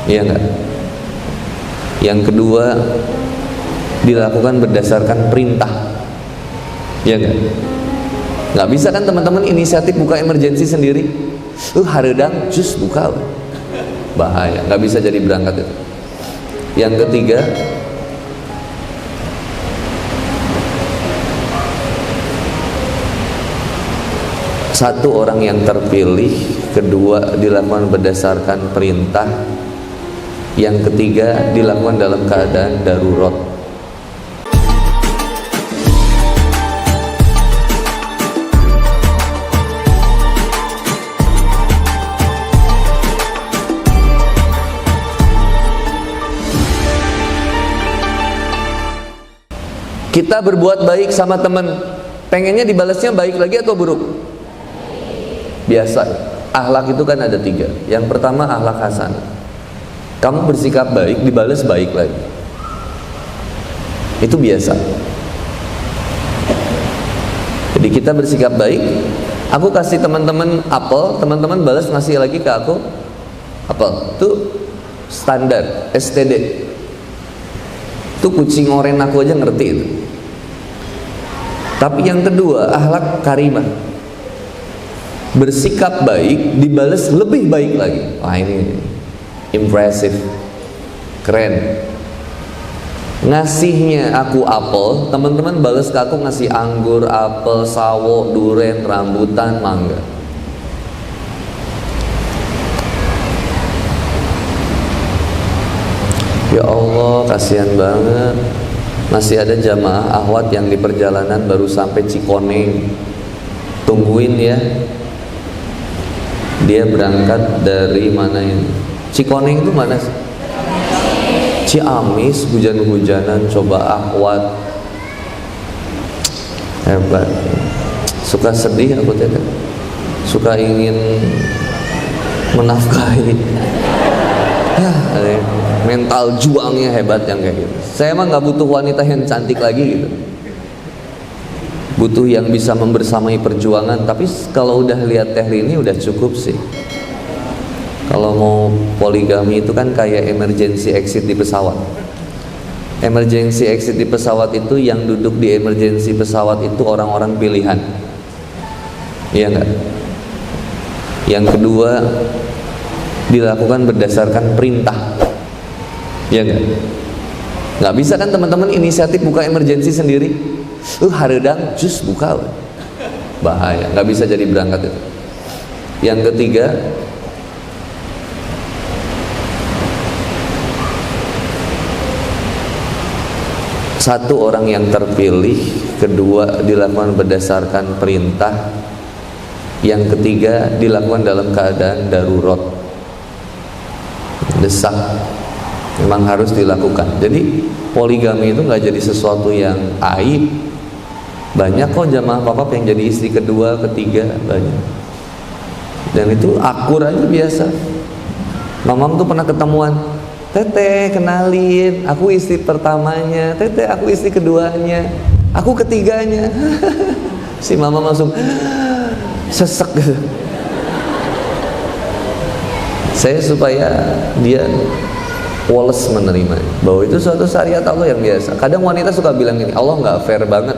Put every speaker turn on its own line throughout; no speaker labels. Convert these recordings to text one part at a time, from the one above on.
Iya enggak? Yang kedua, dilakukan berdasarkan perintah. Iya enggak? Nggak bisa kan teman-teman inisiatif buka emergensi sendiri? Hareudang jus buka, bahaya, nggak bisa jadi berangkat itu. Yang ketiga, satu orang yang terpilih, kedua dilakukan berdasarkan perintah, yang ketiga dilakukan dalam keadaan darurat. Kita berbuat baik sama teman, pengennya dibalasnya baik lagi atau buruk? Biasa. Akhlak itu kan ada 3. Yang pertama akhlak hasanah. Kamu bersikap baik, dibalas baik lagi. Itu biasa. Jadi kita bersikap baik, aku kasih teman-teman apel, teman-teman balas ngasih lagi ke aku apel. Itu standar, STD. Itu kucing oren aku aja ngerti itu. Tapi yang kedua, akhlak karimah. Bersikap baik, dibalas lebih baik lagi. Wah, ini impresif, keren. Ngasihnya aku apel, teman-teman balas ke aku ngasih anggur, apel, sawo, duren, rambutan, mangga. Ya Allah, kasihan banget. Masih ada jamaah akhwat yang di perjalanan baru sampai Cikoneng. Tungguin ya. Dia berangkat dari mana ini? Cikoneng itu mana sih? Ciamis, hujan-hujanan, coba akhwat. Hebat. Suka sedih aku tidak. Suka ingin menafkahi. Ya, mental juangnya hebat yang kayak gitu. Saya emang nggak butuh wanita yang cantik lagi gitu. Butuh yang bisa membersamai perjuangan. Tapi kalau udah lihat Teh Rini udah cukup sih. Kalau mau poligami itu kan kayak emergency exit di pesawat. Emergency exit di pesawat itu yang duduk di emergency pesawat itu orang-orang pilihan. Iya nggak? Yang kedua, dilakukan berdasarkan perintah. Ya enggak? Nggak bisa kan teman-teman inisiatif buka emergensi sendiri? Hareudang jus buka, bahaya, nggak bisa jadi berangkat itu. Yang ketiga, satu orang yang terpilih, kedua dilakukan berdasarkan perintah, yang ketiga dilakukan dalam keadaan darurat, desak, memang harus dilakukan. Jadi poligami itu nggak jadi sesuatu yang aib. Banyak kok jamaah papap yang jadi istri kedua, ketiga, banyak. Dan itu akur aja biasa. Mamam tuh pernah ketemuan, Teteh kenalin, aku istri pertamanya, Teteh aku istri keduanya, aku ketiganya. Si mama langsung sesek gitu. Saya supaya dia woles menerima bahwa itu suatu syariat Allah yang biasa. Kadang wanita suka bilang gini, Allah nggak fair banget.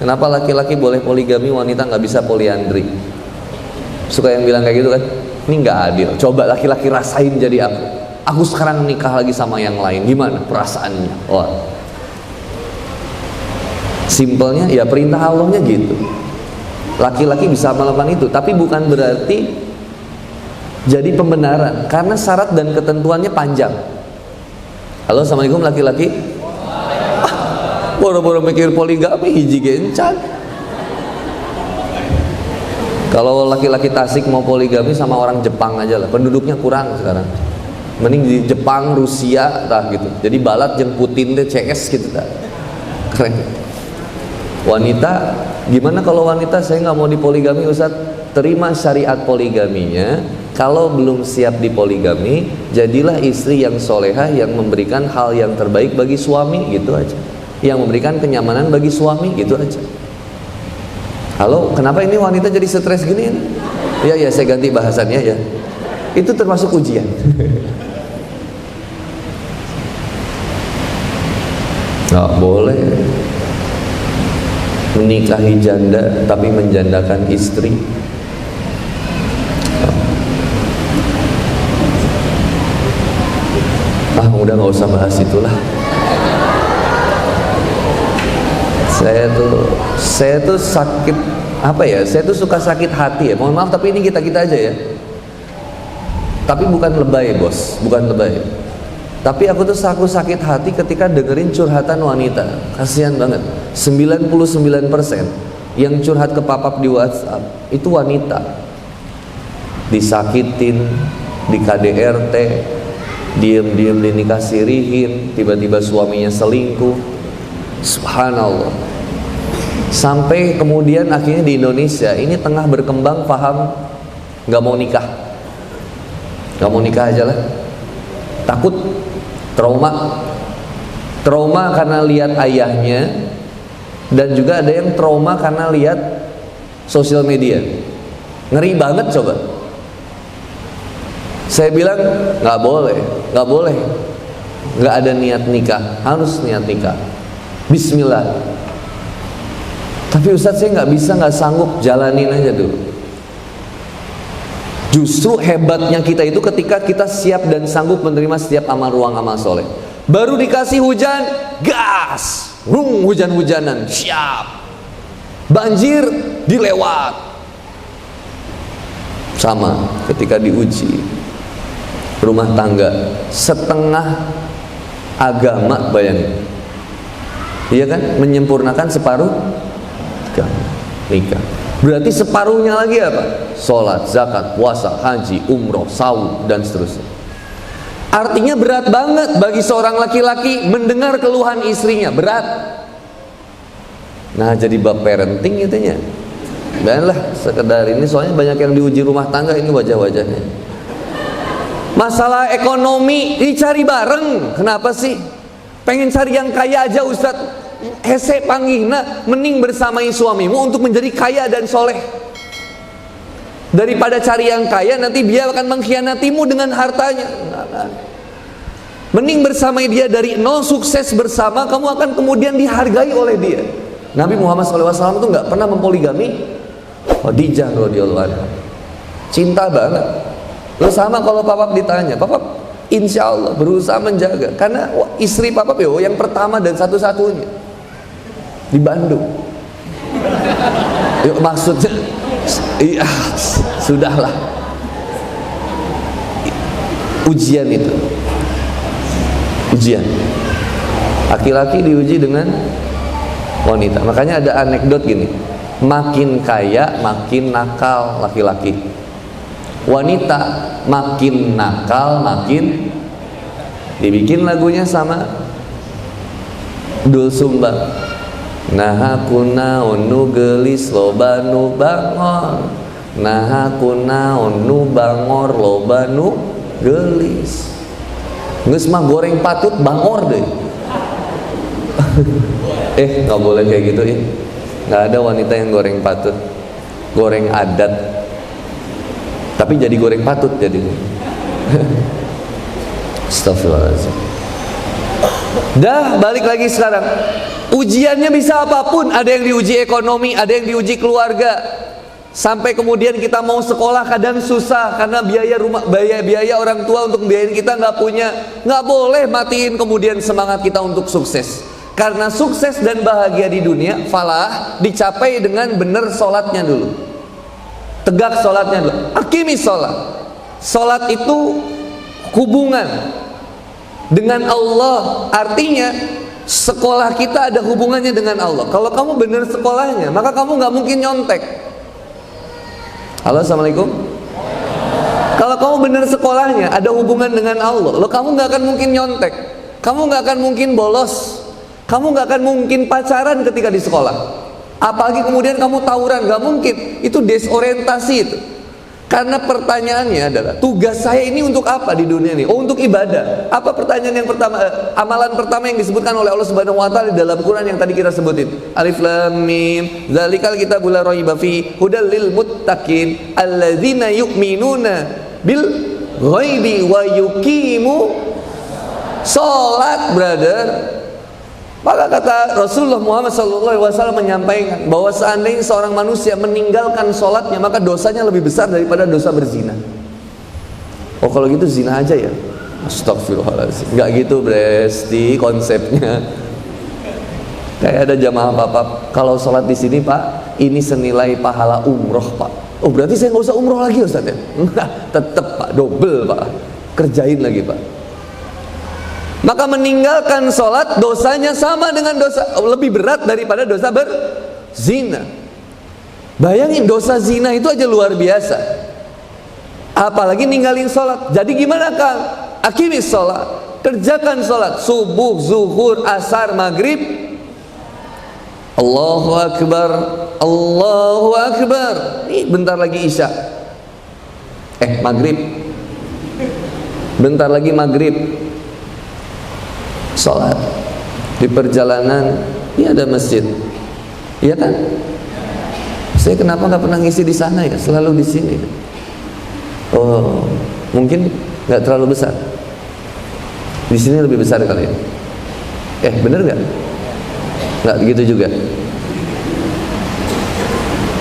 Kenapa laki-laki boleh poligami, wanita nggak bisa poliandri? Suka yang bilang kayak gitu kan? Ini nggak adil. Coba laki-laki rasain jadi aku. Aku sekarang nikah lagi sama yang lain, gimana perasaannya? Wah. Simpelnya ya perintah Allahnya gitu. Laki-laki bisa melakukan itu, tapi bukan berarti jadi pembenaran, karena syarat dan ketentuannya panjang. Halo, assalamualaikum laki-laki. Boro-boro mikir poligami hiji gencan. Kalau laki-laki Tasik mau poligami sama orang Jepang aja lah, penduduknya kurang sekarang. Mending di Jepang, Rusia, tah gitu. Jadi balat jeung Putin teh CS gitu tah. Keren. Wanita, gimana kalau wanita saya nggak mau dipoligami Ustaz? Terima syariat poligaminya. Kalau belum siap dipoligami, jadilah istri yang solehah yang memberikan hal yang terbaik bagi suami, gitu aja. Yang memberikan kenyamanan bagi suami, gitu aja. Halo, kenapa ini wanita jadi stres gini? Ya, saya ganti bahasannya ya. Itu termasuk ujian. Nggak boleh menikahi janda tapi menjandakan istri. Udah nggak usah bahas itulah. Saya tuh sakit apa ya? Saya tuh suka sakit hati ya. Mohon maaf tapi ini kita aja ya. Tapi bukan lebay bos, bukan lebay. Tapi aku tuh sakit hati ketika dengerin curhatan wanita. Kasihan banget. 99% yang curhat ke papap di WhatsApp itu wanita. Disakitin, di KDRT, diem-diem dinikah sirihin, tiba-tiba suaminya selingkuh. Subhanallah. Sampai kemudian akhirnya di Indonesia ini tengah berkembang paham nggak mau nikah aja lah, takut, trauma karena lihat ayahnya, dan juga ada yang trauma karena lihat sosial media. Ngeri banget coba. Saya bilang nggak boleh, nggak ada niat nikah, harus niat nikah. Bismillah. Tapi Ustadz saya nggak sanggup, jalanin aja dulu. Justru hebatnya kita itu ketika kita siap dan sanggup menerima setiap amal ruang amal soleh. Baru dikasih hujan, gas, hujan-hujanan, siap. Banjir, dilewat. Sama ketika diuji rumah tangga, setengah agama, bayangin, iya kan, menyempurnakan separuh nikah. Berarti separuhnya lagi apa? Sholat, zakat, puasa, haji, umroh, saum, dan seterusnya. Artinya berat banget bagi seorang laki-laki mendengar keluhan istrinya, berat. Nah jadi bab parenting itunya. Dan lah sekedar ini, soalnya banyak yang diuji rumah tangga ini wajah-wajahnya. Masalah ekonomi dicari bareng. Kenapa sih? Pengen cari yang kaya aja Ustadz. Hese panggihna, mending bersamai suamimu untuk menjadi kaya dan soleh, daripada cari yang kaya nanti dia akan mengkhianatimu dengan hartanya. Mending bersamai dia dari nol, sukses bersama, kamu akan kemudian dihargai oleh dia. Nabi Muhammad SAW itu nggak pernah mempoligami. Khadijah radhiyallahu anha cinta banget. Lo sama kalau papap ditanya, papap insya Allah berusaha menjaga, karena istri papap yang pertama dan satu-satunya di Bandung. Yuk maksudnya, iya sudahlah. Ujian itu, ujian. Laki-laki diuji dengan wanita. Makanya ada anekdot gini, makin kaya makin nakal laki-laki. Wanita makin nakal makin, dibikin lagunya sama Dul Sumbang. Nah aku naon nu geulis loba nu bangor, nah aku naon nu bangor loba nu geulis. Geus mah goreng patut bangor deh. Nggak boleh kayak gitu ya. Nggak ada wanita yang goreng patut, goreng adat. Tapi jadi goreng patut jadi. Astagfirullahaladzim. Dah balik lagi sekarang. Ujiannya bisa apapun. Ada yang diuji ekonomi, ada yang diuji keluarga. Sampai kemudian kita mau sekolah kadang susah karena biaya rumah, biaya orang tua untuk biayain kita nggak punya. Nggak boleh matiin kemudian semangat kita untuk sukses. Karena sukses dan bahagia di dunia, falah dicapai dengan benar sholatnya dulu. Tegak sholatnya dulu. Akimi sholat. Sholat itu hubungan dengan Allah. Artinya sekolah kita ada hubungannya dengan Allah. Kalau kamu benar sekolahnya, maka kamu nggak mungkin nyontek. Halo, assalamualaikum. Kalau kamu benar sekolahnya ada hubungan dengan Allah, kamu nggak akan mungkin nyontek. Kamu nggak akan mungkin bolos. Kamu nggak akan mungkin pacaran ketika di sekolah. Apalagi kemudian kamu tawuran, gak mungkin. Itu desorientasi itu. Karena pertanyaannya adalah, tugas saya ini untuk apa di dunia ini? Oh, untuk ibadah. Apa pertanyaan yang pertama? Amalan pertama yang disebutkan oleh Allah Subhanahu wa taala di dalam Quran yang tadi kita sebutin. Alif Lam Mim. Dzalikal kitabul la raiba fi hudal lil muttaqin alladzina yu'minuna bil ghaibi wa yuqimu sholat, brother. Maka kata Rasulullah Muhammad SAW menyampaikan bahwa seandainya seorang manusia meninggalkan sholatnya, maka dosanya lebih besar daripada dosa berzina. Oh kalau gitu zina aja ya? Astagfirullahaladzim. Nggak gitu berarti konsepnya. Kayak ada jamaah Bapak, kalau sholat di sini Pak, ini senilai pahala umroh Pak. Oh berarti saya nggak usah umroh lagi Ustaz ya? Enggak, tetap Pak, double Pak, kerjain lagi Pak. Maka meninggalkan sholat dosanya sama dengan dosa, lebih berat daripada dosa berzina. Bayangin dosa zina itu aja luar biasa, apalagi ninggalin sholat. Jadi gimana Kang? Akimis sholat, kerjakan sholat subuh, zuhur, asar, maghrib. Allahu Akbar, Allahu Akbar. Nih bentar lagi isya, maghrib. Bentar lagi maghrib. Sholat di perjalanan, ini ada masjid, iya kan? Saya kenapa nggak pernah ngisi di sana ya? Selalu di sini. Oh, mungkin nggak terlalu besar. Di sini lebih besar kali ya. Bener nggak? Nggak begitu juga.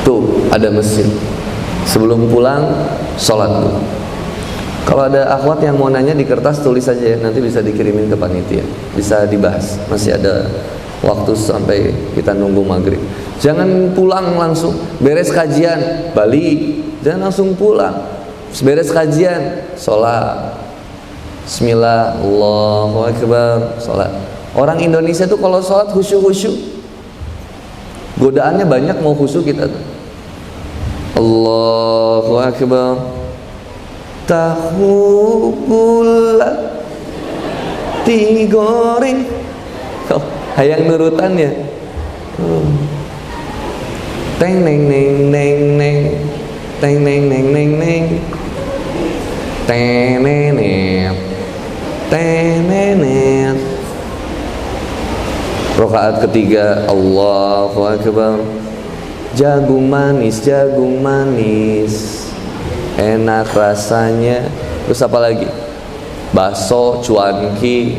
Tuh ada masjid. Sebelum pulang, sholat tuh. Kalau ada akhwat yang mau nanya di kertas tulis saja ya, nanti bisa dikirimin ke panitia, bisa dibahas. Masih ada waktu sampai kita nunggu maghrib. Jangan pulang langsung, beres kajian balik, jangan langsung pulang. Beres kajian, sholat. Bismillah, Allahu Akbar, sholat. Orang Indonesia tuh kalau sholat khusyuk-khusyuk, godaannya banyak mau khusyuk kita tuh. Allahu Akbar. Tahu bulat digoreng. Oh, hayang nurutan ya. Teng neng neng neng neng, teng neng neng neng neng, tenenet, tenenet. Rakaat ketiga, Allahu Akbar. Jagung manis, jagung manis. Enak rasanya. Terus apa lagi? Bakso, cuanki.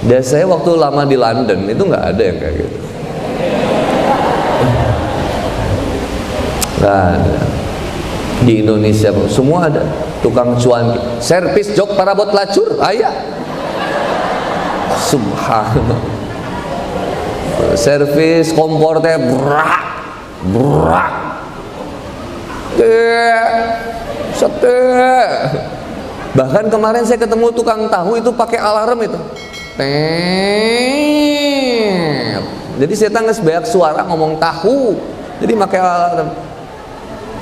Dan saya waktu lama di London itu nggak ada yang kayak gitu. Nggak ada. Di Indonesia semua ada. Tukang cuanki, servis jok parabot lacur, ayah. Subhanallah. Servis kompor teh brak brak. Bahkan kemarin saya ketemu tukang tahu itu pakai alarm itu. Jadi saya tangges banyak suara ngomong tahu. Jadi pakai alarm.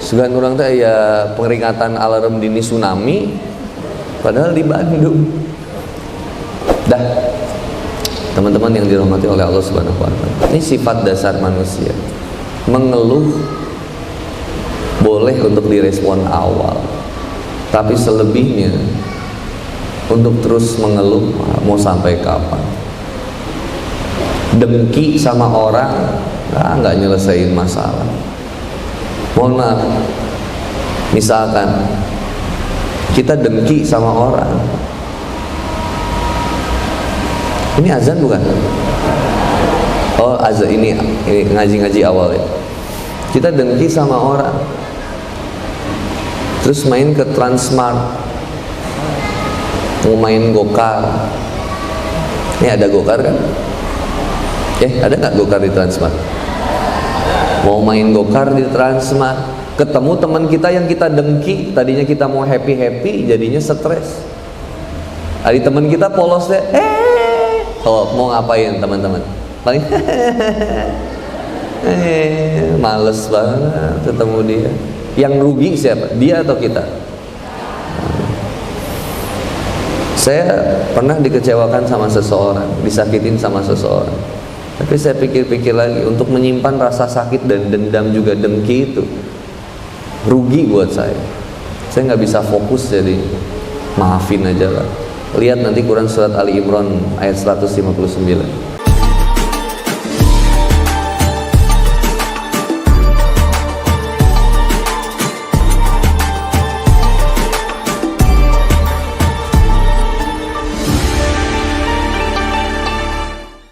Segan orang teh ya peringatan alarm dini tsunami, padahal di Bandung. Dah, teman-teman yang dirahmati oleh Allah Subhanahu wa Ta'ala. Ini sifat dasar manusia. Mengeluh boleh untuk direspon awal, tapi selebihnya untuk terus mengeluh mau sampai kapan? Dengki sama orang nggak nyelesain masalah. Mohon maaf, misalkan kita dengki sama orang, ini azan bukan? Oh azan, ini ngaji-ngaji awal ya. Kita dengki sama orang, terus main ke Transmart, mau main gokar. Ini ada gokar kan? Ada nggak gokar di Transmart? Mau main gokar di Transmart, ketemu teman kita yang kita dengki, tadinya kita mau happy jadinya stres. Ada teman kita polos deh, mau ngapain teman-teman? Paling males banget ketemu dia. Yang rugi siapa? Dia atau kita? Saya pernah dikecewakan sama seseorang, disakitin sama seseorang. Tapi saya pikir-pikir lagi, untuk menyimpan rasa sakit dan dendam juga dengki itu rugi buat saya. Saya nggak bisa fokus, jadi maafin aja lah. Lihat nanti Quran surat Ali Imran ayat 159.